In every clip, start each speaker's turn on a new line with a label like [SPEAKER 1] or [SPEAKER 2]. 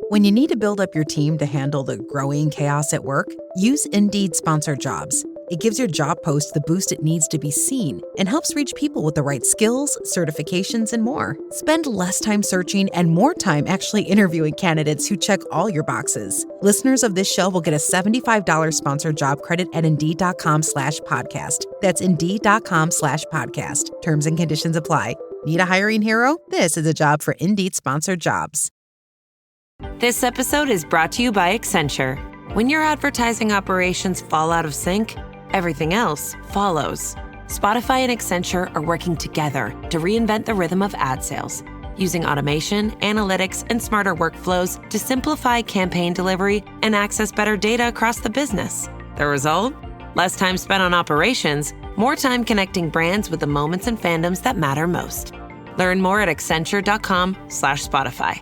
[SPEAKER 1] When you need to build up your team to handle the growing chaos at work, use Indeed Sponsored Jobs. It gives your job post the boost it needs to be seen and helps reach people with the right skills, certifications, and more. Spend less time searching and more time actually interviewing candidates who check all your boxes. Listeners of this show will get a $75 sponsored job credit at Indeed.com/podcast. That's Indeed.com/podcast. Terms and conditions apply. Need a hiring hero? This is a job for Indeed Sponsored Jobs.
[SPEAKER 2] This episode is brought to you by Accenture. When your advertising operations fall out of sync, everything else follows. Spotify and Accenture are working together to reinvent the rhythm of ad sales, using automation, analytics, and smarter workflows to simplify campaign delivery and access better data across the business. The result? Less time spent on operations, more time connecting brands with the moments and fandoms that matter most. Learn more at accenture.com/Spotify.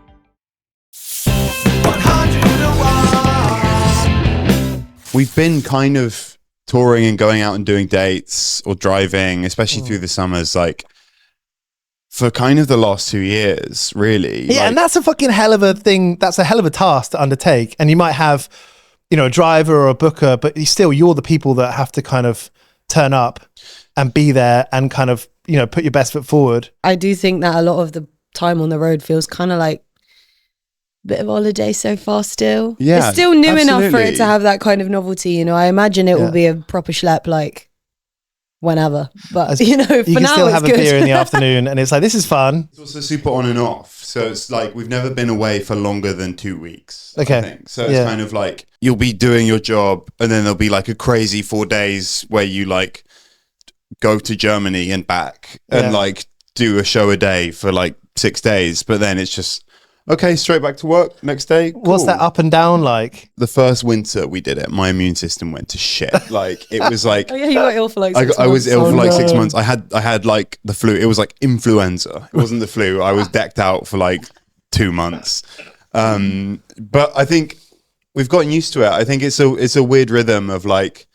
[SPEAKER 3] We've been kind of touring and going out and doing dates or driving, especially through the summers, like for kind of the last 2 years, really.
[SPEAKER 4] Yeah,
[SPEAKER 3] like,
[SPEAKER 4] and that's a fucking hell of a thing. That's a hell of a task to undertake. And you might have, a driver or a booker, but you're the people that have to kind of turn up and be there and kind of, put your best foot forward.
[SPEAKER 5] I do think that a lot of the time on the road feels kind of like bit of holiday so far still.
[SPEAKER 3] Yeah,
[SPEAKER 5] it's still new enough for
[SPEAKER 3] absolutely.
[SPEAKER 5] it to have that kind of novelty. I imagine it will be a proper schlep like whenever, but
[SPEAKER 4] you
[SPEAKER 5] for
[SPEAKER 4] can
[SPEAKER 5] now
[SPEAKER 4] still
[SPEAKER 5] it's
[SPEAKER 4] have
[SPEAKER 5] good.
[SPEAKER 4] a beer in the afternoon and it's like, this is fun.
[SPEAKER 3] It's also super on and off. So it's like we've never been away for longer than 2 weeks.
[SPEAKER 4] Okay.
[SPEAKER 3] I think. So it's kind of like you'll be doing your job and then there'll be like a crazy 4 days where you like go to Germany and back and like do a show a day for like 6 days. But then it's just, okay, straight back to work next day. Cool.
[SPEAKER 4] What's that up and down like?
[SPEAKER 3] The first winter we did it, my immune system went to shit. Like it was like
[SPEAKER 5] Oh yeah, you got ill for like 6 months.
[SPEAKER 3] I was ill for like 6
[SPEAKER 4] no.
[SPEAKER 3] months. I had like the flu. It was like influenza. It wasn't the flu. I was decked out for like 2 months. But I think we've gotten used to it. I think it's a weird rhythm of like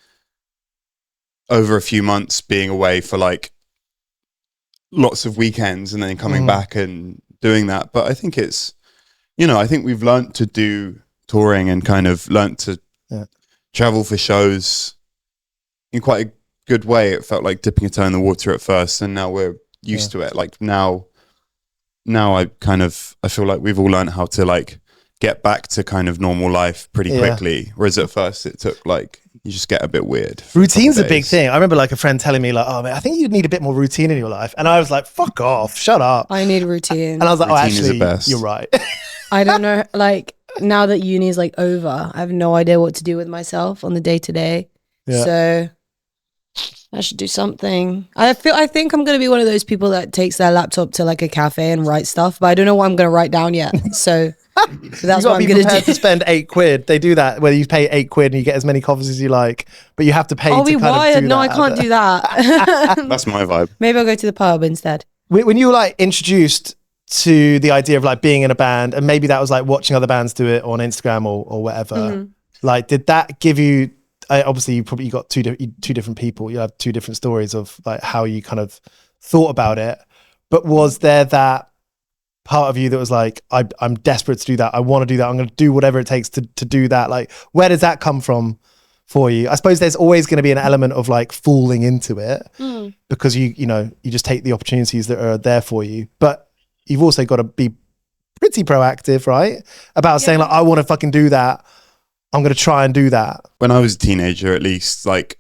[SPEAKER 3] over a few months being away for like lots of weekends and then coming back and doing that. But I think it's, I think we've learnt to do touring and kind of learnt to travel for shows in quite a good way. It felt like dipping a toe in the water at first, and now we're used to it. Like now I feel like we've all learnt how to like get back to kind of normal life pretty quickly. Whereas at first it took like, you just get a bit weird.
[SPEAKER 4] Routine's a big thing. I remember like a friend telling me like, oh man, I think you need a bit more routine in your life. And I was like, fuck off, shut up.
[SPEAKER 5] I need routine.
[SPEAKER 4] And I was like,
[SPEAKER 3] Routine is the
[SPEAKER 4] actually,
[SPEAKER 3] best.
[SPEAKER 4] you're right.
[SPEAKER 5] I don't know, like now that uni is like over, I have no idea what to do with myself on the day to day. So I should do something. I think I'm going to be one of those people that takes their laptop to like a cafe and write stuff, but I don't know what I'm going to write down yet. So that's what I'm going to do.
[SPEAKER 4] To spend £8. They do that where you pay £8 and you get as many coffees as you like, but you have to pay
[SPEAKER 5] I'll
[SPEAKER 4] to
[SPEAKER 5] be
[SPEAKER 4] kind of
[SPEAKER 5] wired.
[SPEAKER 4] do
[SPEAKER 5] No,
[SPEAKER 4] that.
[SPEAKER 5] I can't do that.
[SPEAKER 3] That's my vibe.
[SPEAKER 5] Maybe I'll go to the pub instead.
[SPEAKER 4] When you were like introduced to the idea of like being in a band, and maybe that was like watching other bands do it on Instagram or whatever, like did that give you, obviously you got two different people, you have two different stories of like how you kind of thought about it, but was there that part of you that was like, I'm desperate to do that, I want to do that, I'm going to do whatever it takes to do that? Like where does that come from for you? I suppose there's always going to be an element of like falling into it because you just take the opportunities that are there for you, but you've also got to be pretty proactive, right? About saying like, I want to fucking do that, I'm going to try and do that.
[SPEAKER 3] When I was a teenager, at least, like,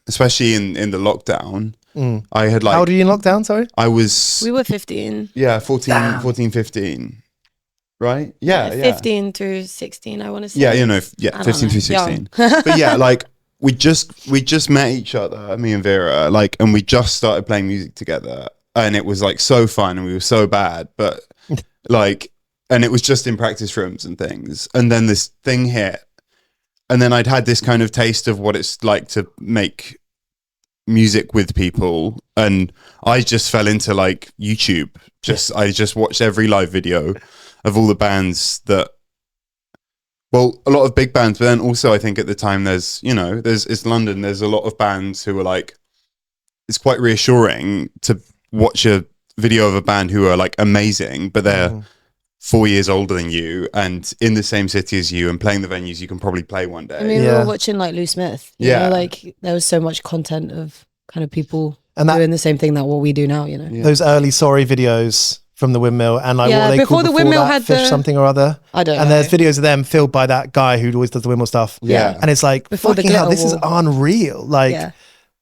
[SPEAKER 3] especially in the lockdown, I had like...
[SPEAKER 4] How old are you in lockdown, sorry?
[SPEAKER 5] We were 15.
[SPEAKER 3] Yeah, 14, 15. Right? Yeah.
[SPEAKER 5] 15 through 16, I want to say.
[SPEAKER 3] Yeah, 15 through 16. But yeah, like, we just met each other, me and Vera, like, and we just started playing music together. And it was like so fun and we were so bad, but like, and it was just in practice rooms and things. And then this thing hit. And then I'd had this kind of taste of what it's like to make music with people. And I just fell into like YouTube. I just watched every live video of all the bands that, well, a lot of big bands, but then also I think at the time it's London. There's a lot of bands who are like, it's quite reassuring to watch a video of a band who are like amazing, but they're 4 years older than you and in the same city as you and playing the venues you can probably play one day.
[SPEAKER 5] I mean, we were watching like Lou Smith. You
[SPEAKER 3] Yeah.
[SPEAKER 5] know, like there was so much content of kind of people
[SPEAKER 4] And
[SPEAKER 5] doing the same thing that what we do now, you know.
[SPEAKER 4] Those early Sorry videos from the windmill and like
[SPEAKER 5] Yeah,
[SPEAKER 4] what were they
[SPEAKER 5] before
[SPEAKER 4] called
[SPEAKER 5] the
[SPEAKER 4] before
[SPEAKER 5] windmill
[SPEAKER 4] that?
[SPEAKER 5] had
[SPEAKER 4] Fish
[SPEAKER 5] the-
[SPEAKER 4] something or other.
[SPEAKER 5] I don't
[SPEAKER 4] And
[SPEAKER 5] know.
[SPEAKER 4] there's videos of them filled by that guy who always does the windmill stuff.
[SPEAKER 3] Yeah.
[SPEAKER 4] And it's like,
[SPEAKER 5] Before the
[SPEAKER 4] fucking hell,
[SPEAKER 5] glitter
[SPEAKER 4] this is
[SPEAKER 5] wall.
[SPEAKER 4] unreal. Like
[SPEAKER 5] Yeah.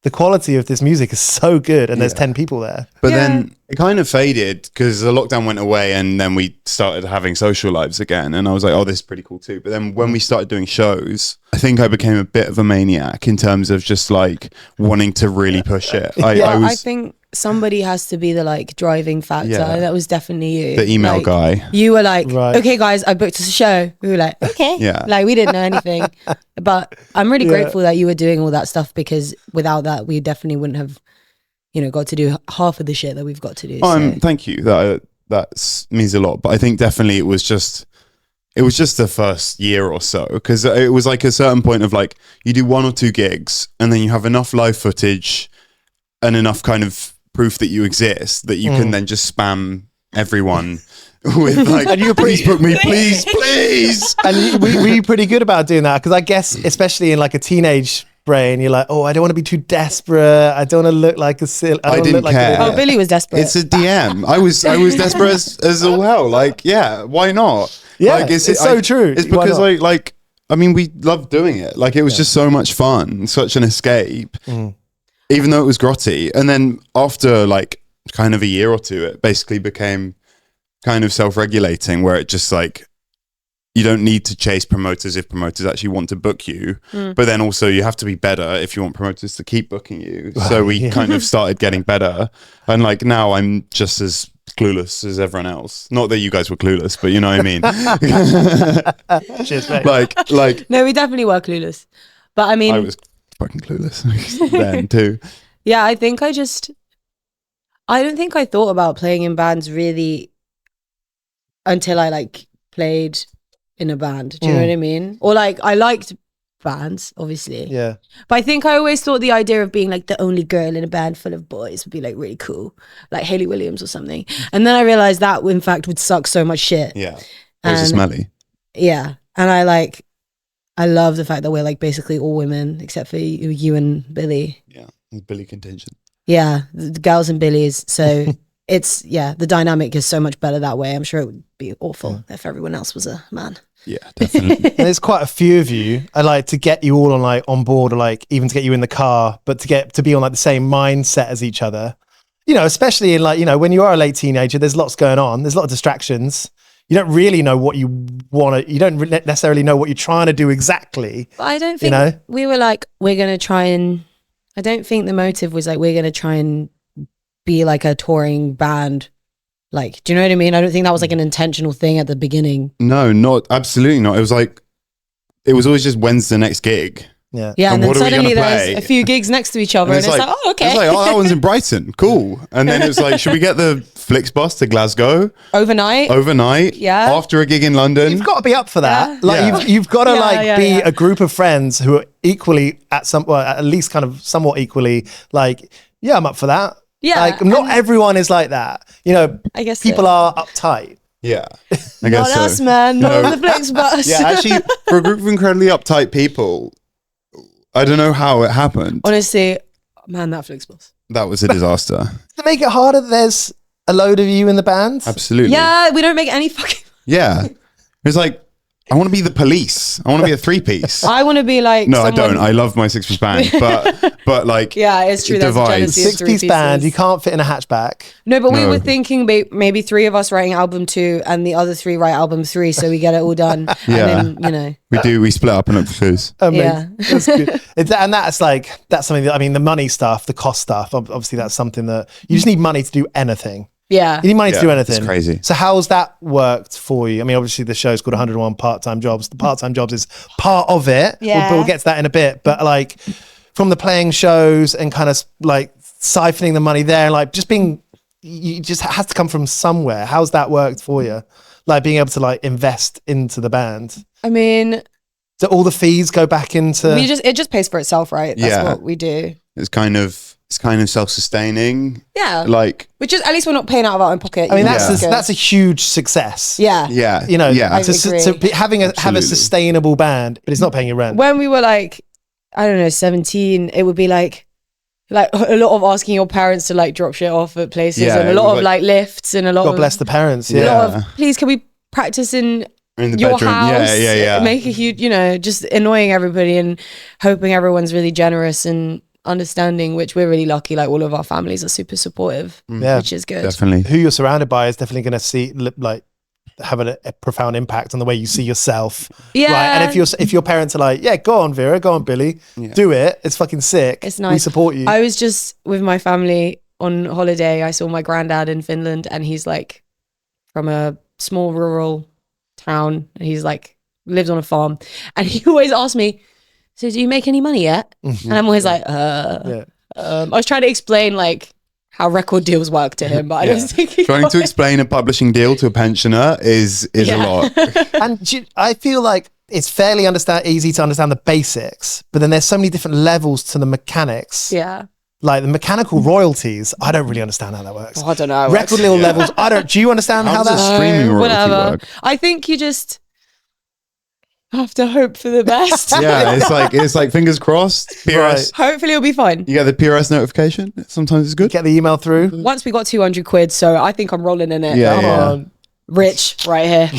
[SPEAKER 4] the quality of this music is so good and there's 10 people there.
[SPEAKER 3] But
[SPEAKER 5] Yeah.
[SPEAKER 3] then it kind of faded because the lockdown went away and then we started having social lives again. And I was like, oh, this is pretty cool too. But then when we started doing shows, I think I became a bit of a maniac in terms of just like wanting to really push it.
[SPEAKER 5] I think somebody has to be the like driving factor.
[SPEAKER 3] Yeah.
[SPEAKER 5] That was definitely you.
[SPEAKER 3] the email
[SPEAKER 5] Like,
[SPEAKER 3] guy.
[SPEAKER 5] You were like,
[SPEAKER 4] Right.
[SPEAKER 5] okay, guys, I booked us a show. We were like, okay.
[SPEAKER 3] Yeah.
[SPEAKER 5] Like, we didn't know anything. But I'm really
[SPEAKER 4] Yeah.
[SPEAKER 5] grateful that you were doing all that stuff because without that, we definitely wouldn't have, you know, got to do half of the shit that we've got to do. So.
[SPEAKER 3] Thank you. That means a lot. But I think definitely it was just the first year or so because it was like a certain point of like you do 1 or 2 gigs and then you have enough live footage and enough kind of proof that you exist that you can then just spam everyone with like,
[SPEAKER 4] And you were
[SPEAKER 3] please
[SPEAKER 4] pretty-
[SPEAKER 3] book me, please.
[SPEAKER 4] And were you pretty good about doing that? Because I guess, especially in like a teenage brain, you're like, oh, I don't want to be too desperate. I don't want to look like a silly.
[SPEAKER 3] I didn't care.
[SPEAKER 5] Oh, Billy was desperate.
[SPEAKER 3] It's a DM. I was desperate as well. Like, yeah, why not?
[SPEAKER 4] Yeah,
[SPEAKER 3] like,
[SPEAKER 4] it's so true.
[SPEAKER 3] It's
[SPEAKER 4] Why
[SPEAKER 3] because
[SPEAKER 4] not?
[SPEAKER 3] I mean, we loved doing it. Like, it was just so much fun, such an escape, even though it was grotty. And then after like kind of a year or two, it basically became kind of self-regulating, where it just like you don't need to chase promoters if promoters actually want to book you, but then also you have to be better if you want promoters to keep booking you. So we kind of started getting better, and like now I'm just as clueless as everyone else. Not that you guys were clueless, but you know what I mean.
[SPEAKER 4] Cheers, mate.
[SPEAKER 3] like
[SPEAKER 5] no, we definitely were clueless. But I mean,
[SPEAKER 3] I was fucking clueless then too.
[SPEAKER 5] yeah, I think I don't think I thought about playing in bands really until I like played in a band. Do you know what I mean? Or like I liked bands, obviously.
[SPEAKER 4] Yeah.
[SPEAKER 5] But I think I always thought the idea of being like the only girl in a band full of boys would be like really cool, like Hayley Williams or something. And then I realized that in fact would suck so much shit.
[SPEAKER 3] Yeah, it was
[SPEAKER 5] And-
[SPEAKER 3] smelly.
[SPEAKER 5] Yeah. And I love the fact that we're like basically all women except for you and Billy.
[SPEAKER 3] Yeah, Billy contingent.
[SPEAKER 5] Yeah, the girls and Billies. So it's, yeah, the dynamic is so much better that way. I'm sure it would be awful if everyone else was a man.
[SPEAKER 3] Yeah, definitely.
[SPEAKER 4] And there's quite a few of you. I like to get you all on board, or like even to get you in the car, but to be on like the same mindset as each other. You know, especially in like, you know, when you are a late teenager, there's lots going on. There's a lot of distractions. You don't really know what you want to. You don't necessarily know what you're trying to do exactly.
[SPEAKER 5] But I don't think
[SPEAKER 4] know?
[SPEAKER 5] we were like, we're going to try and, I don't think the motive was like, we're going to try and be like a touring band. Like, do you know what I mean? I don't think that was like an intentional thing at the beginning.
[SPEAKER 3] No, not absolutely not. It was like it was always just when's the next gig.
[SPEAKER 4] Yeah.
[SPEAKER 5] Yeah,
[SPEAKER 3] And
[SPEAKER 5] and then
[SPEAKER 3] what are we
[SPEAKER 5] suddenly
[SPEAKER 3] gonna
[SPEAKER 5] there's
[SPEAKER 3] play?
[SPEAKER 5] a few gigs next to each other, and it's like, oh, okay.
[SPEAKER 3] It's like, oh, that one's in Brighton. Cool. And then it was like, should we get the Flix bus to Glasgow
[SPEAKER 5] Overnight.
[SPEAKER 3] overnight?
[SPEAKER 5] Yeah.
[SPEAKER 3] After a gig in London?
[SPEAKER 4] You've got to be up for that.
[SPEAKER 5] Yeah.
[SPEAKER 4] Like
[SPEAKER 3] Yeah.
[SPEAKER 4] you've got to
[SPEAKER 5] Yeah,
[SPEAKER 4] like
[SPEAKER 5] yeah,
[SPEAKER 4] be
[SPEAKER 5] yeah.
[SPEAKER 4] a group of friends who are equally at least kind of somewhat equally like, yeah, I'm up for that.
[SPEAKER 5] Yeah,
[SPEAKER 4] Like not
[SPEAKER 5] and-
[SPEAKER 4] everyone is like that. You know,
[SPEAKER 5] I guess
[SPEAKER 4] people
[SPEAKER 5] so.
[SPEAKER 4] are uptight.
[SPEAKER 3] Yeah. I
[SPEAKER 5] Not
[SPEAKER 3] guess so.
[SPEAKER 5] us, man. Not
[SPEAKER 3] No.
[SPEAKER 5] on the Flix bus.
[SPEAKER 3] Yeah, actually, for a group of incredibly uptight people, I don't know how it happened.
[SPEAKER 5] Honestly, man, that Flix bus.
[SPEAKER 3] That was a disaster.
[SPEAKER 4] To make it harder, there's a load of you in the band.
[SPEAKER 3] Absolutely.
[SPEAKER 5] Yeah, we don't make any fucking.
[SPEAKER 3] Yeah. It's like, I want to be the Police. I want to be a 3-piece.
[SPEAKER 5] I want to be like.
[SPEAKER 3] No, I
[SPEAKER 5] someone-
[SPEAKER 3] don't. I love my 6-piece band, but like,
[SPEAKER 5] Yeah, it's true.
[SPEAKER 3] it
[SPEAKER 5] There's a
[SPEAKER 3] divides.
[SPEAKER 5] jealousy of
[SPEAKER 4] 6-piece
[SPEAKER 5] three
[SPEAKER 4] band, you
[SPEAKER 5] pieces.
[SPEAKER 4] can't fit in a hatchback.
[SPEAKER 5] No, but we
[SPEAKER 3] No.
[SPEAKER 5] were thinking maybe 3 of us writing album 2 and the other 3 write album 3, so we get it all done.
[SPEAKER 3] Yeah.
[SPEAKER 5] And then, you know.
[SPEAKER 3] we split up and look for clues.
[SPEAKER 4] Amazing. That's good. And that's something that, I mean, the money stuff, the cost stuff, obviously that's something that you just need money to do anything.
[SPEAKER 5] Yeah.
[SPEAKER 4] You need money to
[SPEAKER 3] Yeah,
[SPEAKER 4] do
[SPEAKER 3] it's
[SPEAKER 4] anything.
[SPEAKER 3] crazy.
[SPEAKER 4] So how's that worked for you? I mean, obviously the show's called 101 Part-Time Jobs. The part-time jobs is part of it.
[SPEAKER 5] Yeah.
[SPEAKER 4] We'll get to that in a bit. But like from the playing shows and kind of like siphoning the money there, like just being, you just has to come from somewhere. How's that worked for you? Like being able to like invest into the band.
[SPEAKER 5] I mean,
[SPEAKER 4] Do all the fees go back into?
[SPEAKER 5] it just pays for itself, right? That's
[SPEAKER 3] Yeah.
[SPEAKER 5] what we do.
[SPEAKER 3] It's kind of it's kind of self-sustaining.
[SPEAKER 5] Yeah.
[SPEAKER 3] Like,
[SPEAKER 5] which is, at least we're not paying out of our own pocket.
[SPEAKER 4] I mean,
[SPEAKER 5] Yeah.
[SPEAKER 4] that's a huge success.
[SPEAKER 5] Yeah.
[SPEAKER 3] yeah,
[SPEAKER 4] You know,
[SPEAKER 3] yeah.
[SPEAKER 4] having have a
[SPEAKER 3] Absolutely.
[SPEAKER 4] sustainable band, but it's not paying your rent.
[SPEAKER 5] When we were like, I don't know, 17, it would be like a lot of asking your parents to like drop shit off at places,
[SPEAKER 3] Yeah,
[SPEAKER 5] and a
[SPEAKER 3] it
[SPEAKER 5] lot
[SPEAKER 3] was
[SPEAKER 5] of like lifts, and a lot
[SPEAKER 4] God
[SPEAKER 5] of
[SPEAKER 4] bless the parents.
[SPEAKER 5] a
[SPEAKER 4] Yeah.
[SPEAKER 5] lot of, please can we practice in
[SPEAKER 3] In the
[SPEAKER 5] your
[SPEAKER 3] bedroom.
[SPEAKER 5] house?
[SPEAKER 3] Yeah.
[SPEAKER 5] Make a huge, just annoying everybody and hoping everyone's really generous and understanding, which we're really lucky. Like all of our families are super supportive,
[SPEAKER 4] Yeah.
[SPEAKER 5] which is good.
[SPEAKER 3] Definitely.
[SPEAKER 4] Who you're surrounded by is definitely going to like have a profound impact on the way you see yourself.
[SPEAKER 5] Yeah.
[SPEAKER 4] Right? And if your parents are like, yeah, go on, Vera, go on, Billy, do it. It's fucking sick.
[SPEAKER 5] It's nice.
[SPEAKER 4] We support you.
[SPEAKER 5] I was just with my family on holiday. I saw my granddad in Finland, and he's like from a small rural town. He's like lives on a farm, and he always asks me, "So do you make any money yet?" And I'm always like, I was trying to explain like how record deals work to him, but I don't think he
[SPEAKER 3] Trying
[SPEAKER 5] got
[SPEAKER 3] to
[SPEAKER 5] it.
[SPEAKER 3] explain a publishing deal to a pensioner is a lot.
[SPEAKER 4] And I feel like it's fairly easy to understand the basics, but then there's so many different levels to the mechanics.
[SPEAKER 5] Yeah.
[SPEAKER 4] Like the mechanical royalties, I don't really understand how that works.
[SPEAKER 5] I don't know.
[SPEAKER 4] Record deal levels, do you understand how
[SPEAKER 3] does
[SPEAKER 4] that?
[SPEAKER 3] a streaming royalty
[SPEAKER 5] whatever.
[SPEAKER 3] work?
[SPEAKER 5] I think you just have to hope for the best.
[SPEAKER 3] Yeah, it's like fingers crossed. PRS.
[SPEAKER 5] Hopefully it'll be fine.
[SPEAKER 3] You get the PRS notification. Sometimes it's good.
[SPEAKER 4] Get the email through.
[SPEAKER 5] Once we got 200 quid, so I think I'm rolling in it.
[SPEAKER 3] Yeah,
[SPEAKER 5] Come
[SPEAKER 3] yeah.
[SPEAKER 5] on. Rich right here.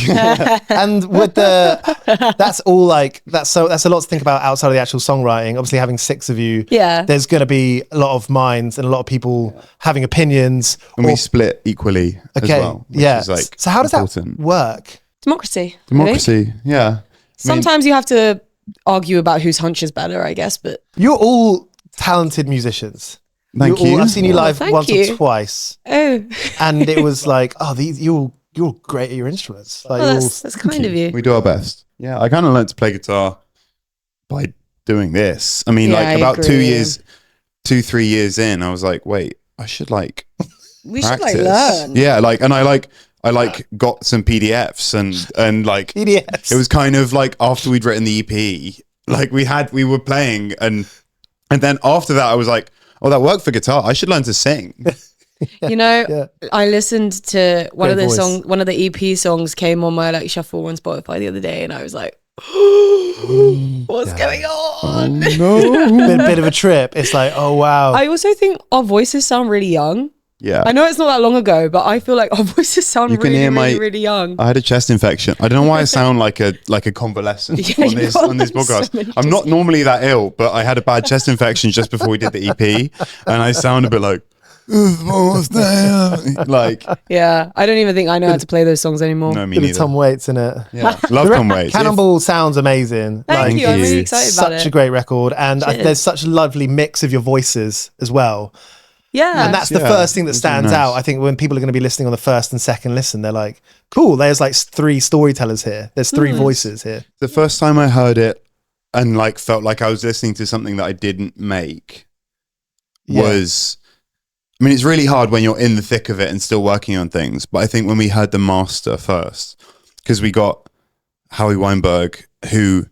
[SPEAKER 4] And with that's all like that's a lot to think about outside of the actual songwriting. Obviously, having 6 of you,
[SPEAKER 5] Yeah.
[SPEAKER 4] there's going to be a lot of minds and a lot of people having opinions.
[SPEAKER 3] And we split equally as well. Which is like
[SPEAKER 4] so how does
[SPEAKER 3] important.
[SPEAKER 4] that work?
[SPEAKER 5] Democracy. I think.
[SPEAKER 3] Democracy. Yeah.
[SPEAKER 5] Sometimes you have to argue about whose hunch is better, I guess, but
[SPEAKER 4] You're all talented musicians.
[SPEAKER 3] Thank you.
[SPEAKER 4] I've seen you live
[SPEAKER 5] thank
[SPEAKER 4] once
[SPEAKER 5] you.
[SPEAKER 4] or twice,
[SPEAKER 5] oh,
[SPEAKER 4] and it was like, you're great at your instruments. Like,
[SPEAKER 5] well,
[SPEAKER 4] you're all-
[SPEAKER 5] that's kind of you.
[SPEAKER 3] We do our best. Yeah, I kind of learned to play guitar by doing this. I mean,
[SPEAKER 5] Yeah,
[SPEAKER 3] like
[SPEAKER 5] I
[SPEAKER 3] about
[SPEAKER 5] agree.
[SPEAKER 3] 3 years in, I was like, wait, I should like
[SPEAKER 5] We
[SPEAKER 3] practice.
[SPEAKER 5] should like learn.
[SPEAKER 3] Yeah, like, and I got some PDFs and like
[SPEAKER 4] PDFs.
[SPEAKER 3] it was kind of like after we'd written the EP, like we were playing and then after that I was like, oh, that worked for guitar. I should learn to sing.
[SPEAKER 5] You know,
[SPEAKER 4] Yeah.
[SPEAKER 5] I listened to one
[SPEAKER 4] Great
[SPEAKER 5] of the
[SPEAKER 4] voice.
[SPEAKER 5] one of the EP songs came on my like shuffle on Spotify the other day, and I was like, what's going on?
[SPEAKER 3] No.
[SPEAKER 4] bit of a trip. It's like, oh wow.
[SPEAKER 5] I also think our voices sound really young.
[SPEAKER 3] Yeah.
[SPEAKER 5] I know it's not that long ago, but I feel like our voices sound
[SPEAKER 3] You can
[SPEAKER 5] really,
[SPEAKER 3] hear my-
[SPEAKER 5] really, really young.
[SPEAKER 3] I had a chest infection. I don't know why I sound like a convalescent
[SPEAKER 5] Yeah,
[SPEAKER 3] on
[SPEAKER 5] you
[SPEAKER 3] this
[SPEAKER 5] got
[SPEAKER 3] on this
[SPEAKER 5] so
[SPEAKER 3] podcast.
[SPEAKER 5] many
[SPEAKER 3] I'm not normally that ill, but I had a bad chest infection just before we did the EP, and I sound a bit like like
[SPEAKER 5] Yeah, I don't even think I know how to play those songs anymore.
[SPEAKER 3] no, me
[SPEAKER 4] Bit of
[SPEAKER 3] neither.
[SPEAKER 4] Tom Waits in it.
[SPEAKER 3] Yeah, love Tom Waits.
[SPEAKER 4] Cannonball sounds amazing.
[SPEAKER 5] Thank you. I'm really
[SPEAKER 3] you.
[SPEAKER 5] excited about
[SPEAKER 4] Such
[SPEAKER 5] it.
[SPEAKER 4] a great record, and
[SPEAKER 5] Cheers.
[SPEAKER 4] there's such a lovely mix of your voices as well.
[SPEAKER 5] Yeah.
[SPEAKER 4] And that's the
[SPEAKER 3] Yeah,
[SPEAKER 4] first thing that
[SPEAKER 3] it's
[SPEAKER 4] stands
[SPEAKER 3] really nice.
[SPEAKER 4] out. I think when people are going to be listening on the first and second listen, they're like, cool, there's like 3 storytellers here. There's 3 voices here.
[SPEAKER 3] The first time I heard it and like felt like I was listening to something that I didn't make
[SPEAKER 4] Yeah.
[SPEAKER 3] was, I mean, it's really hard when you're in the thick of it and still working on things. But I think when we heard the master first, because we got Howie Weinberg, who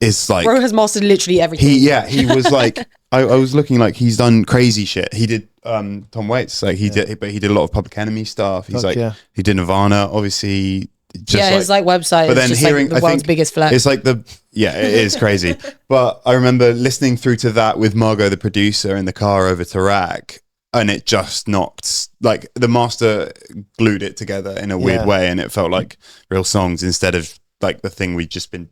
[SPEAKER 3] is like,
[SPEAKER 5] Bro has mastered literally everything.
[SPEAKER 3] he was like, I was looking like he's done crazy shit. He did Tom Waits, like he did a lot of Public Enemy stuff. He's
[SPEAKER 4] Fuck
[SPEAKER 3] like,
[SPEAKER 4] yeah.
[SPEAKER 3] he did Nirvana, obviously. Just
[SPEAKER 5] his like website
[SPEAKER 3] but
[SPEAKER 5] is
[SPEAKER 3] then
[SPEAKER 5] just
[SPEAKER 3] hearing,
[SPEAKER 5] like the
[SPEAKER 3] I
[SPEAKER 5] world's
[SPEAKER 3] think
[SPEAKER 5] biggest flex.
[SPEAKER 3] it's like it is crazy. But I remember listening through to that with Margot, the producer, in the car over to Rack, and it just knocked, like the master glued it together in a weird
[SPEAKER 4] Yeah.
[SPEAKER 3] way, and it felt like real songs instead of like the thing we'd just been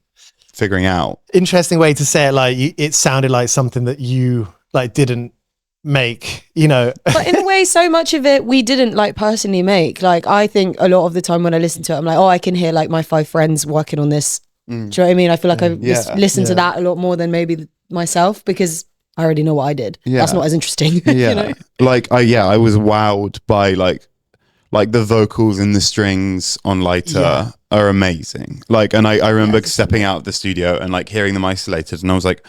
[SPEAKER 3] figuring out.
[SPEAKER 4] Interesting way to say it. Like it sounded like something that you like didn't make, you know.
[SPEAKER 5] But in a way, so much of it we didn't like personally make. Like I think a lot of the time when I listen to it, I'm like, oh, I can hear like my 5 friends working on this. Do you know what I mean? I feel like I
[SPEAKER 3] Yeah.
[SPEAKER 5] listen to
[SPEAKER 4] Yeah.
[SPEAKER 5] that a lot more than maybe myself because I already know what I did.
[SPEAKER 3] Yeah.
[SPEAKER 5] That's not as interesting.
[SPEAKER 3] Yeah,
[SPEAKER 5] You know?
[SPEAKER 3] I was wowed by like the vocals and the strings on Lighter
[SPEAKER 4] Yeah.
[SPEAKER 3] are amazing. Like, and I remember stepping out of the studio and like hearing them isolated, and I was like,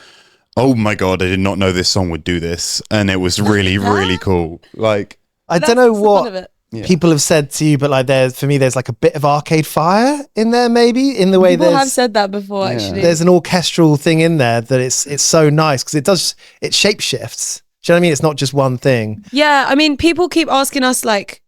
[SPEAKER 3] oh my god, I did not know this song would do this, and it was really really cool. Like,
[SPEAKER 4] I don't know
[SPEAKER 5] That's the fun of
[SPEAKER 4] what
[SPEAKER 5] it.
[SPEAKER 4] people have said to you, but like there's like a bit of Arcade Fire in there, maybe in the way
[SPEAKER 5] People have
[SPEAKER 4] there's
[SPEAKER 5] said that before, actually.
[SPEAKER 4] there's an orchestral thing in there that it's so nice because it shapeshifts. you know what I mean? It's not just one thing.
[SPEAKER 5] Yeah, I mean, people keep asking us like,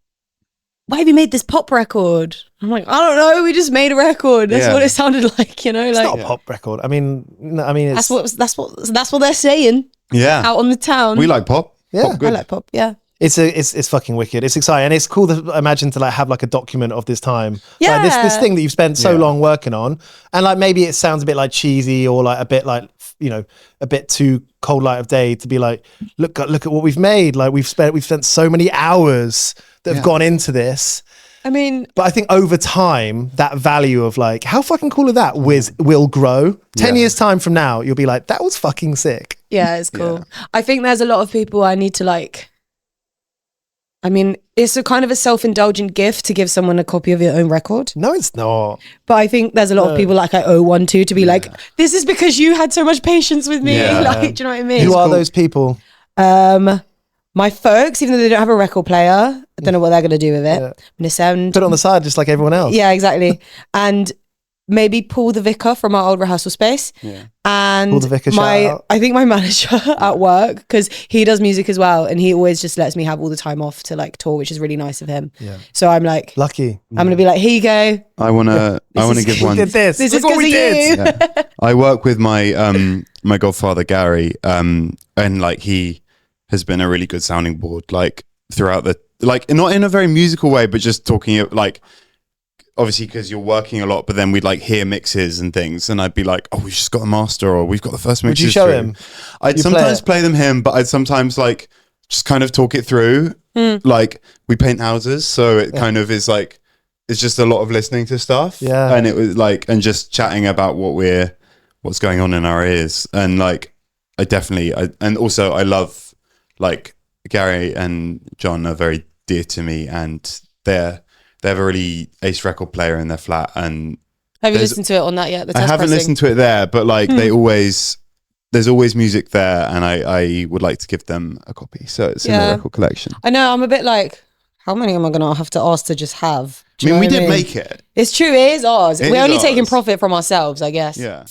[SPEAKER 5] why have you made this pop record? I'm like, I don't know. We just made a record. That's what it sounded like, you know.
[SPEAKER 4] It's
[SPEAKER 5] like,
[SPEAKER 4] not a pop record. I mean, it's,
[SPEAKER 5] that's what they're saying.
[SPEAKER 3] Yeah.
[SPEAKER 5] Out on the town.
[SPEAKER 3] We like pop.
[SPEAKER 4] Yeah.
[SPEAKER 3] Pop good.
[SPEAKER 5] I like pop. Yeah.
[SPEAKER 4] It's fucking wicked. It's exciting, and it's cool to imagine to like have like a document of this time.
[SPEAKER 5] Yeah.
[SPEAKER 4] Like this thing that you've spent so long working on, and like maybe it sounds a bit like cheesy or like a bit like, you know, a bit too cold light of day to be like, look at what we've made. Like we've spent so many hours that have gone into this.
[SPEAKER 5] I mean,
[SPEAKER 4] But I think over time, that value of like, how fucking cool are that will grow. 10 years time from now, you'll be like, that was fucking sick.
[SPEAKER 5] yeah, it's cool. I think there's a lot of people I need to like. I mean, it's a kind of a self-indulgent gift to give someone a copy of your own record.
[SPEAKER 4] No, it's not.
[SPEAKER 5] But I think there's a lot of people like I owe one to be like, this is because you had so much patience with me.
[SPEAKER 3] Yeah.
[SPEAKER 5] Like, do you know what I mean?
[SPEAKER 4] Who are those people?
[SPEAKER 5] My folks, even though they don't have a record player, I don't know what they're going to do with it. I'm going to send.
[SPEAKER 4] Put it on the side just like everyone else.
[SPEAKER 5] Yeah, exactly. And maybe Paul the Vicar from our old rehearsal space. Yeah. And
[SPEAKER 4] Paul the Vicar, shout out.
[SPEAKER 5] I think my manager at work, because he does music as well, and he always just lets me have all the time off to like tour, which is really nice of him. Yeah. So I'm like,
[SPEAKER 4] lucky.
[SPEAKER 5] I'm going to be like, here you go.
[SPEAKER 3] I wanna give one.
[SPEAKER 4] We did this.
[SPEAKER 5] This
[SPEAKER 4] Look
[SPEAKER 5] is
[SPEAKER 4] what we
[SPEAKER 5] because
[SPEAKER 4] did.
[SPEAKER 5] of you.
[SPEAKER 3] I work with my my godfather Gary, and like he has been a really good sounding board like throughout the like not in a very musical way, but just talking like obviously because you're working a lot, but then we'd like hear mixes and things, and I'd be like, oh, we've just got a master, or we've got the first mixes.
[SPEAKER 4] Would you show
[SPEAKER 3] through.
[SPEAKER 4] him?
[SPEAKER 3] I'd sometimes play them him, but I'd sometimes like just kind of talk it through. Like we paint houses, so it kind of is like it's just a lot of listening to stuff.
[SPEAKER 4] Yeah.
[SPEAKER 3] And it was like and just chatting about what's going on in our ears. And like and also I love like Gary and John are very dear to me, and they have a really ace record player in their flat. And
[SPEAKER 5] Have you listened to it on that yet? The test
[SPEAKER 3] I haven't
[SPEAKER 5] pressing?
[SPEAKER 3] listened to it there, but like there's always music there, and I would like to give them a copy. So it's in the record collection.
[SPEAKER 5] I know, I'm a bit like, how many am I going to have to ask to just have?
[SPEAKER 3] I mean, we did make it.
[SPEAKER 5] It's true, it is ours.
[SPEAKER 3] It
[SPEAKER 5] We're
[SPEAKER 3] is
[SPEAKER 5] only taking
[SPEAKER 3] ours.
[SPEAKER 5] profit from ourselves, I guess.
[SPEAKER 3] Yeah.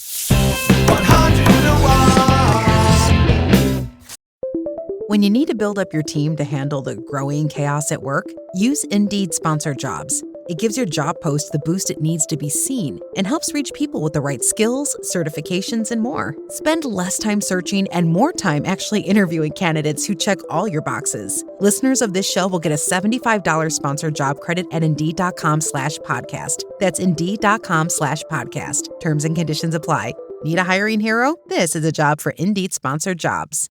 [SPEAKER 1] When you need to build up your team to handle the growing chaos at work, use Indeed Sponsored Jobs. It gives your job post the boost it needs to be seen and helps reach people with the right skills, certifications, and more. Spend less time searching and more time actually interviewing candidates who check all your boxes. Listeners of this show will get a $75 sponsored job credit at Indeed.com/podcast. That's Indeed.com/podcast. Terms and conditions apply. Need a hiring hero? This is a job for Indeed Sponsored Jobs.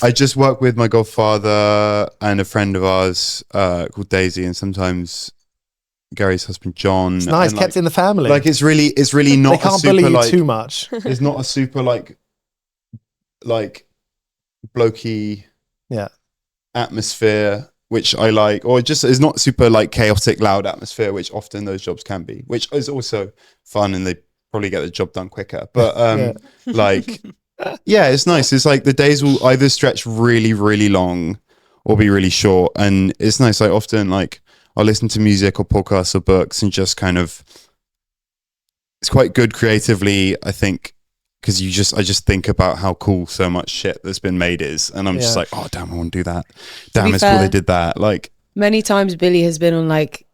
[SPEAKER 3] I just work with my godfather and a friend of ours called Daisy, and sometimes Gary's husband John.
[SPEAKER 4] It's nice,
[SPEAKER 3] and,
[SPEAKER 4] kept in the family.
[SPEAKER 3] Like it's really not.
[SPEAKER 4] They can't
[SPEAKER 3] a super,
[SPEAKER 4] bully you
[SPEAKER 3] like,
[SPEAKER 4] too much.
[SPEAKER 3] It's not a super like blokey atmosphere, which I like, or just is not super like chaotic, loud atmosphere, which often those jobs can be, which is also fun, and they probably get the job done quicker. But like. Yeah, it's nice. It's like the days will either stretch really, really long or be really short. And it's nice. I often like I'll listen to music or podcasts or books and just kind of it's quite good creatively, I think, because I just think about how cool so much shit that's been made is. And I'm just like, oh damn, I want to do that. Damn, it's cool they did that. Like
[SPEAKER 5] many times Billy has been on like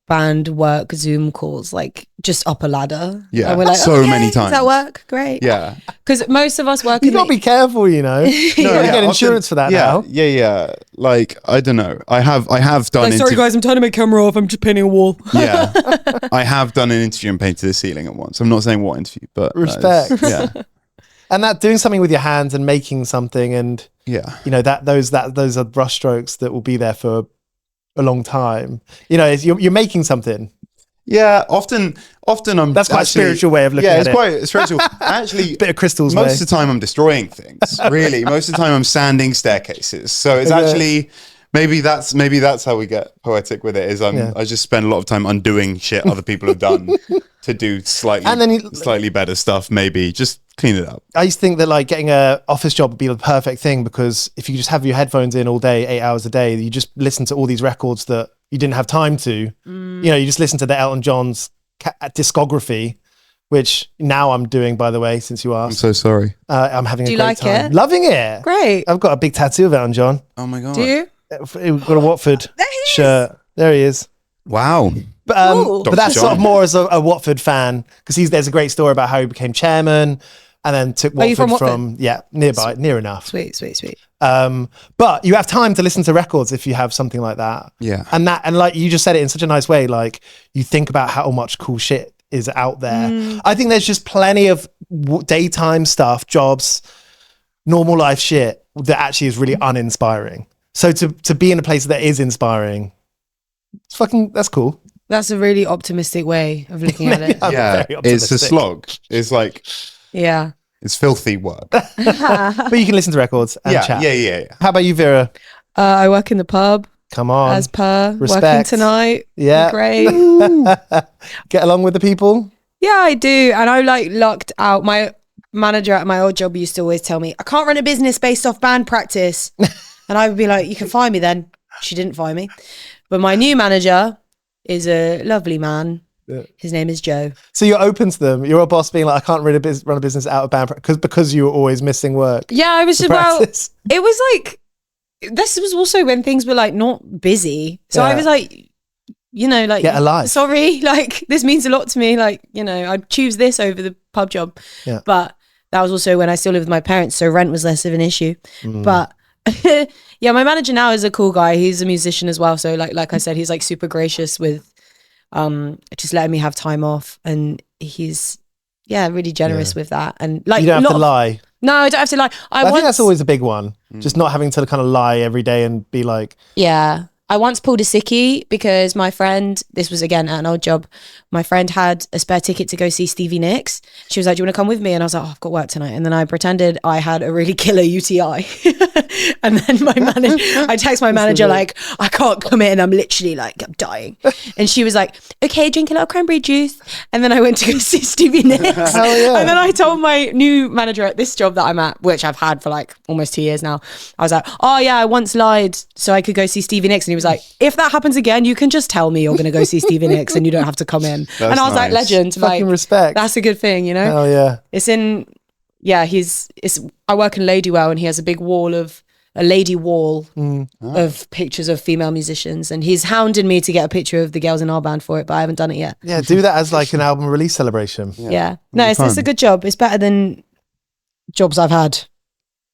[SPEAKER 5] band work Zoom calls, like just up a ladder.
[SPEAKER 3] Yeah,
[SPEAKER 5] and we're like,
[SPEAKER 3] so many times.
[SPEAKER 5] Does that work? Great.
[SPEAKER 3] Yeah,
[SPEAKER 5] because most of us work.
[SPEAKER 4] You gotta be careful, you know. You get insurance for that now.
[SPEAKER 3] Yeah. Like I don't know. I have done.
[SPEAKER 5] Like, sorry guys, I'm turning my camera off. I'm just painting a wall.
[SPEAKER 3] Yeah, I have done an interview and painted the ceiling at once. I'm not saying what interview, but
[SPEAKER 4] Respect.
[SPEAKER 3] Yeah,
[SPEAKER 4] And that doing something with your hands and making something, and
[SPEAKER 3] yeah,
[SPEAKER 4] you know those are brush strokes that will be there for a long time. You know, you're making something.
[SPEAKER 3] Yeah, often I'm.
[SPEAKER 4] That's quite a spiritual way of looking at it.
[SPEAKER 3] Yeah, it's quite spiritual. Actually,
[SPEAKER 4] bit of crystals.
[SPEAKER 3] Most of the time, I'm destroying things. Really, most of the time, I'm sanding staircases. So it's actually maybe that's how we get poetic with it. Is I just spend a lot of time undoing shit other people have done to do slightly better stuff. Maybe just clean it up.
[SPEAKER 4] I used to think that like getting a office job would be the perfect thing, because if you just have your headphones in all day, 8 hours a day, you just listen to all these records that you didn't have time to. You know, you just listen to the Elton John's discography which now I'm doing, by the way, since you
[SPEAKER 3] I'm
[SPEAKER 4] asked.
[SPEAKER 3] so sorry.
[SPEAKER 4] I'm having
[SPEAKER 5] Do
[SPEAKER 4] a
[SPEAKER 5] you
[SPEAKER 4] great
[SPEAKER 5] like
[SPEAKER 4] time.
[SPEAKER 5] it?
[SPEAKER 4] Loving it.
[SPEAKER 5] Great.
[SPEAKER 4] I've got a big tattoo of Elton John.
[SPEAKER 3] Oh my god.
[SPEAKER 5] Do you?
[SPEAKER 4] We've got a Watford
[SPEAKER 5] There he is.
[SPEAKER 4] shirt. There he is.
[SPEAKER 3] Wow.
[SPEAKER 4] But,
[SPEAKER 5] Cool.
[SPEAKER 4] but that's
[SPEAKER 3] Dr.
[SPEAKER 4] sort of
[SPEAKER 3] John.
[SPEAKER 4] more as a Watford fan, because there's a great story about how he became chairman and then took
[SPEAKER 5] Are you
[SPEAKER 4] Watford
[SPEAKER 5] from Watford?
[SPEAKER 4] yeah, nearby, near enough.
[SPEAKER 5] Sweet, sweet, sweet.
[SPEAKER 4] But you have time to listen to records if you have something like that.
[SPEAKER 3] Yeah.
[SPEAKER 4] And like you just said it in such a nice way, like you think about how much cool shit is out there. I think there's just plenty of daytime stuff, jobs, normal life shit that actually is really uninspiring. So to be in a place that is inspiring, that's cool.
[SPEAKER 5] That's a really optimistic way of looking at it.
[SPEAKER 4] I'm
[SPEAKER 3] Yeah.
[SPEAKER 4] very
[SPEAKER 3] It's a
[SPEAKER 4] optimistic.
[SPEAKER 3] slog. It's like,
[SPEAKER 5] Yeah.
[SPEAKER 3] it's filthy work.
[SPEAKER 4] But you can listen to records and
[SPEAKER 3] yeah,
[SPEAKER 4] chat.
[SPEAKER 3] yeah.
[SPEAKER 4] How about you, Vera?
[SPEAKER 5] I work in the pub
[SPEAKER 4] Come on.
[SPEAKER 5] as per. Working
[SPEAKER 4] Respect.
[SPEAKER 5] tonight.
[SPEAKER 4] Yeah.
[SPEAKER 5] Great.
[SPEAKER 4] Get along with the people.
[SPEAKER 5] Yeah, I do. And I lucked out. My manager at my old job used to always tell me, I can't run a business based off band practice. And I would be like, you can fire me then. She didn't fire me. But my new manager is a lovely man.
[SPEAKER 4] Yeah.
[SPEAKER 5] His name is Joe.
[SPEAKER 4] So you're open to them. You're a boss being like, I can't run a business out of band because you were always missing work.
[SPEAKER 5] Yeah, I was
[SPEAKER 4] to
[SPEAKER 5] just, well,
[SPEAKER 4] practice.
[SPEAKER 5] it was like, this was also when things were like not busy. So I
[SPEAKER 4] Yeah.
[SPEAKER 5] was like, like,
[SPEAKER 4] Get a life.
[SPEAKER 5] sorry, like this means a lot to me. Like, I'd choose this over the pub job.
[SPEAKER 4] Yeah.
[SPEAKER 5] But that was also when I still lived with my parents. So rent was less of an issue.
[SPEAKER 4] Mm.
[SPEAKER 5] But yeah, my manager now is a cool guy. He's a musician as well. So like I said, he's like super gracious with just letting me have time off. And he's, really generous with that. And like,
[SPEAKER 4] You don't have to lie.
[SPEAKER 5] No, I don't have to lie.
[SPEAKER 4] I think that's always a big one. Just not having to kind of lie every day and be like,
[SPEAKER 5] Yeah. I once pulled a sickie because my friend, this was again at an old job, my friend had a spare ticket to go see Stevie Nicks. She was like, do you want to come with me? And I was like, I've got work tonight. And then I pretended I had a really killer UTI. And then I text my manager like, I can't come in. I'm literally like, I'm dying. And she was like, okay, drink a lot of cranberry juice. And then I went to go see Stevie Nicks.
[SPEAKER 4] Hell yeah.
[SPEAKER 5] And then I told my new manager at this job that I'm at, which I've had for like almost 2 years now. I was like, oh yeah, I once lied so I could go see Stevie Nicks. And he was like, if that happens again, you can just tell me you're going to go see Stevie Nicks and you don't have to come in. And I was like,
[SPEAKER 3] nice.
[SPEAKER 5] legend.
[SPEAKER 4] fucking
[SPEAKER 5] Like,
[SPEAKER 4] respect.
[SPEAKER 5] that's a good thing,
[SPEAKER 4] Hell yeah.
[SPEAKER 5] It's in, I work in Ladywell and he has a lady wall of pictures of female musicians. And he's hounding me to get a picture of the girls in our band for it, but I haven't done it yet.
[SPEAKER 4] Yeah, do that as like an album release celebration.
[SPEAKER 5] Yeah. No, it's
[SPEAKER 3] fun.
[SPEAKER 5] a good job. It's better than jobs I've had.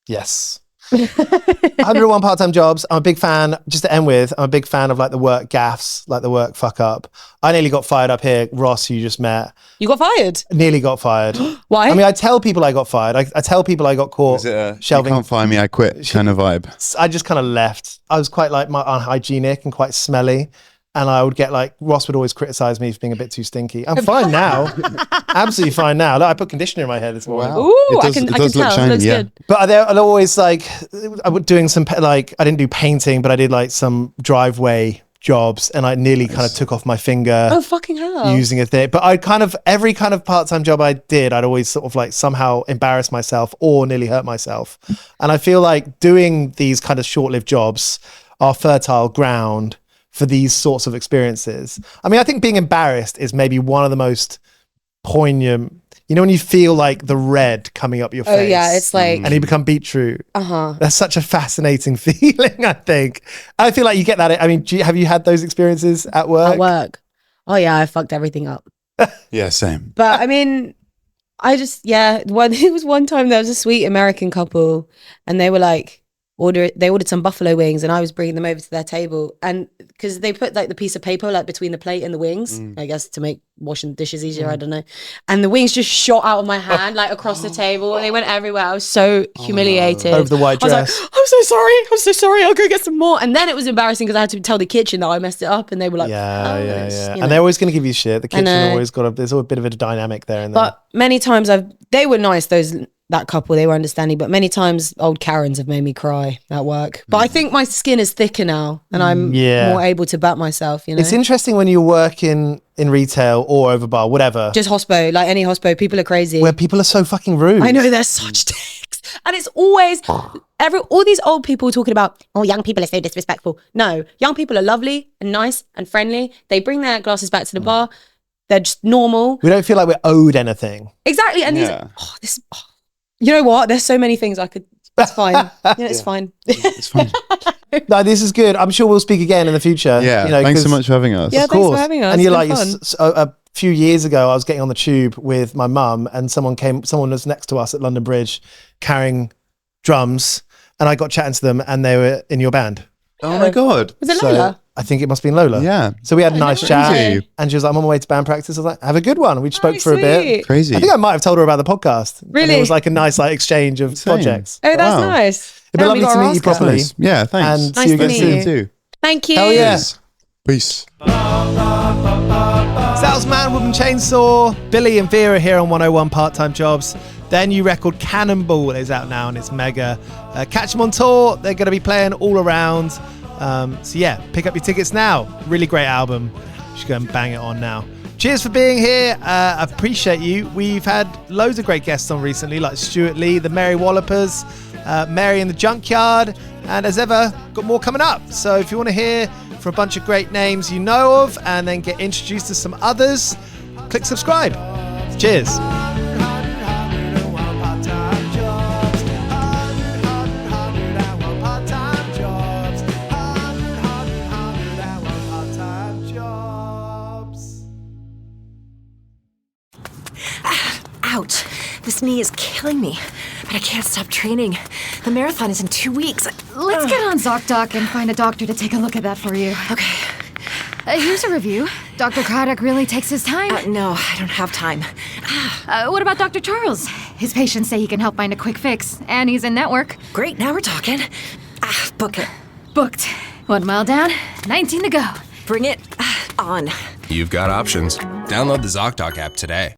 [SPEAKER 4] Yes. 101 part-time jobs. I'm a big fan, just to end with, I'm a big fan of like the work gaffs, like the work fuck up. I nearly got fired up here. Ross, who you just met,
[SPEAKER 5] You got fired?
[SPEAKER 4] nearly got fired.
[SPEAKER 5] Why?
[SPEAKER 4] I mean, I tell people I got fired. I tell people I got caught
[SPEAKER 3] Is it a
[SPEAKER 4] shelving.
[SPEAKER 3] you can't find me, I quit kind of vibe?
[SPEAKER 4] I just kind of left. I was quite like unhygienic and quite smelly. And I would get like, Ross would always criticize me for being a bit too stinky. I'm fine now. Absolutely fine now. Look, I put conditioner in my head this morning.
[SPEAKER 5] Ooh,
[SPEAKER 3] It
[SPEAKER 5] I
[SPEAKER 3] does-
[SPEAKER 5] can
[SPEAKER 3] it does look
[SPEAKER 5] tell. It
[SPEAKER 3] shiny,
[SPEAKER 5] looks
[SPEAKER 3] yeah.
[SPEAKER 5] good.
[SPEAKER 4] But I'd always like, I was doing some, like, I didn't do painting, but I did like some driveway jobs and I nearly kind of took off my finger
[SPEAKER 5] Oh, fucking hell.
[SPEAKER 4] using a thing. But every kind of part-time job I did, I'd always sort of like somehow embarrass myself or nearly hurt myself. And I feel like doing these kind of short-lived jobs are fertile ground for these sorts of experiences. I mean, I think being embarrassed is maybe one of the most poignant, when you feel like the red coming up your face.
[SPEAKER 5] Oh, yeah. It's like,
[SPEAKER 4] and you become beetroot.
[SPEAKER 5] uh-huh.
[SPEAKER 4] That's such a fascinating feeling, I think. I feel like you get that. I mean, have you had those experiences at work?
[SPEAKER 5] At work. Oh, yeah. I fucked everything up.
[SPEAKER 3] Yeah, same.
[SPEAKER 5] But I mean, it was one time there was a sweet American couple and they were like, they ordered some buffalo wings and I was bringing them over to their table, and because they put like the piece of paper like between the plate and the wings, I guess to make washing dishes easier, I don't know, and the wings just shot out of my hand like across the table and they went everywhere. I was so humiliated.
[SPEAKER 4] Over the white
[SPEAKER 5] I was
[SPEAKER 4] dress.
[SPEAKER 5] like, I'm so sorry, I'll go get some more. And then it was embarrassing because I had to tell the kitchen that I messed it up and they were like,
[SPEAKER 4] Yeah.
[SPEAKER 5] you
[SPEAKER 4] And
[SPEAKER 5] know.
[SPEAKER 4] they're always going to give you shit. The kitchen
[SPEAKER 5] know.
[SPEAKER 4] always there's always a bit of a dynamic there. And there.
[SPEAKER 5] But many times they were nice, that couple, they were understanding, but many times old Karens have made me cry at work. But I think my skin is thicker now and I'm more able to back myself,
[SPEAKER 4] It's interesting when you work in retail or over bar, whatever,
[SPEAKER 5] Just hospo, like any hospo, people are crazy.
[SPEAKER 4] where people are so fucking rude.
[SPEAKER 5] I know, they're such dicks. And it's always all these old people talking about, oh, young people are so disrespectful. No, young people are lovely and nice and friendly. They bring their glasses back to the bar. They're just normal.
[SPEAKER 4] We don't feel like we're owed anything.
[SPEAKER 5] Exactly. And you know what? There's so many things I could. It's fine. Yeah, it's fine.
[SPEAKER 3] It's fine.
[SPEAKER 4] No, this is good. I'm sure we'll speak again in the future.
[SPEAKER 3] Yeah.
[SPEAKER 4] You know,
[SPEAKER 3] Thanks so
[SPEAKER 4] 'cause-
[SPEAKER 3] much for having us.
[SPEAKER 5] Yeah,
[SPEAKER 4] Of
[SPEAKER 5] thanks
[SPEAKER 4] course.
[SPEAKER 5] for having us.
[SPEAKER 4] And you're
[SPEAKER 5] It's
[SPEAKER 4] like,
[SPEAKER 5] been fun.
[SPEAKER 4] a few years ago, I was getting on the tube with my mum, and someone was next to us at London Bridge carrying drums, and I got chatting to them, and they were in your band.
[SPEAKER 3] Oh my God.
[SPEAKER 5] Was it
[SPEAKER 4] So
[SPEAKER 5] Lola?
[SPEAKER 4] I think it must have been Lola.
[SPEAKER 3] Yeah.
[SPEAKER 4] So we had a nice chat,
[SPEAKER 3] Crazy.
[SPEAKER 4] and she was like, I'm on my way to band practice. I was like, have a good one. We spoke
[SPEAKER 5] Oh,
[SPEAKER 4] for a bit.
[SPEAKER 5] sweet.
[SPEAKER 3] Crazy.
[SPEAKER 4] I think I might have told her about the podcast. And
[SPEAKER 5] Really?
[SPEAKER 4] it was like a nice exchange of
[SPEAKER 3] Insane.
[SPEAKER 4] projects.
[SPEAKER 5] Oh, that's
[SPEAKER 3] Wow.
[SPEAKER 5] nice.
[SPEAKER 4] It'd be
[SPEAKER 5] Now we
[SPEAKER 4] lovely to
[SPEAKER 5] gotta
[SPEAKER 4] meet you
[SPEAKER 5] ask her.
[SPEAKER 4] properly.
[SPEAKER 3] Nice. Yeah, thanks.
[SPEAKER 4] And
[SPEAKER 5] Nice
[SPEAKER 4] see you
[SPEAKER 5] to
[SPEAKER 4] again
[SPEAKER 5] meet
[SPEAKER 4] soon.
[SPEAKER 5] you.
[SPEAKER 3] Too.
[SPEAKER 5] Thank you.
[SPEAKER 4] Hell yeah.
[SPEAKER 3] Peace. Peace.
[SPEAKER 4] Salesman, Woman Chainsaw, Billy and Vera here on 101 Part-Time Jobs. Their new record Cannonball is out now and it's mega. Catch them on tour. They're going to be playing all around. So yeah, pick up your tickets now. Really great album. You should go and bang it on now. Cheers for being here. I appreciate you. We've had loads of great guests on recently, like Stuart Lee, the Mary Wallopers, Mary in the Junkyard, and as ever, got more coming up. So if you want to hear from a bunch of great names you know of and then get introduced to some others, click subscribe. Cheers.
[SPEAKER 6] Ouch. This knee is killing me, but I can't stop training. The marathon is in 2 weeks.
[SPEAKER 7] Let's get on ZocDoc and find a doctor to take a look at that for you.
[SPEAKER 6] Okay.
[SPEAKER 7] Here's a review. Dr. Craddock really takes his time.
[SPEAKER 6] No, I don't have time.
[SPEAKER 7] What about Dr. Charles? His patients say he can help find a quick fix, and he's in network.
[SPEAKER 6] Great, now we're talking. Book it.
[SPEAKER 7] Booked. 1 mile down, 19 to go.
[SPEAKER 6] Bring it on.
[SPEAKER 8] You've got options. Download the ZocDoc app today.